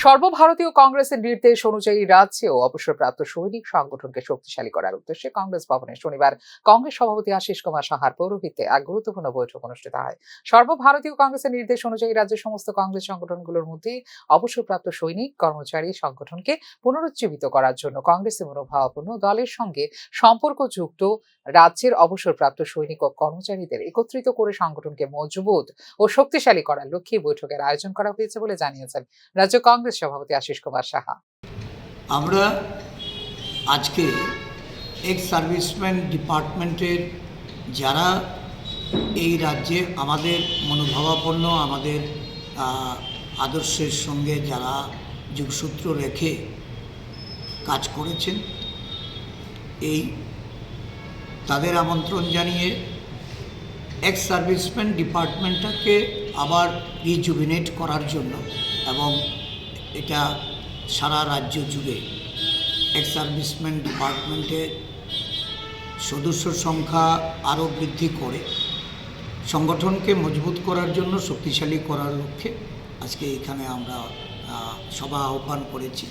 সর্বভারতীয় কংগ্রেসের নির্দেশ অনুযায়ী রাজ্যেও অবসরপ্রাপ্ত সৈনিক সংগঠনকে শক্তিশালী করার উদ্দেশ্যে কংগ্রেস ভবনে শনিবার কংগ্রেস সভাপতি আশিস কুমার সাহার পৌরোহিত্যে এক গুরুত্বপূর্ণ বৈঠক অনুষ্ঠিত হয়। সর্বভারতীয় কংগ্রেসের নির্দেশ অনুযায়ী রাজ্যের সমস্ত কংগ্রেস সংগঠনগুলোর মধ্যে অবসরপ্রাপ্ত সৈনিক কর্মচারী সংগঠনকে পুনরুজ্জীবিত করার জন্য কংগ্রেসের মনোভাবাপন্ন দলের সঙ্গে সম্পর্কযুক্ত রাজ্যের অবসরপ্রাপ্ত সৈনিক ও কর্মচারীদের একত্রিত করে সংগঠনকে মজবুত ও শক্তিশালী করার লক্ষ্যে বৈঠকের আয়োজন করা হয়েছে বলে জানিয়েছেন রাজ্য কংগ্রেস সভাপতি আশিস কুমার সাহা। আমরা আজকে এক্স সার্ভিসম্যান ডিপার্টমেন্টের যারা এই রাজ্যে আমাদের মনোভাবাপন্ন আমাদের আদর্শের সঙ্গে যারা যোগসূত্র রেখে কাজ করেছেন, এই তাদের আমন্ত্রণ জানিয়ে এক্স সার্ভিসম্যান ডিপার্টমেন্টটাকে আবার রিজুভিনেট করার জন্য এবং এটা সারা রাজ্য জুড়ে এক্স সার্ভিসম্যান ডিপার্টমেন্টের সদস্য সংখ্যা আরও বৃদ্ধি করে সংগঠনকে মজবুত করার জন্য শক্তিশালী করার লক্ষ্যে আজকে এখানে আমরা সভা আহ্বান করেছি।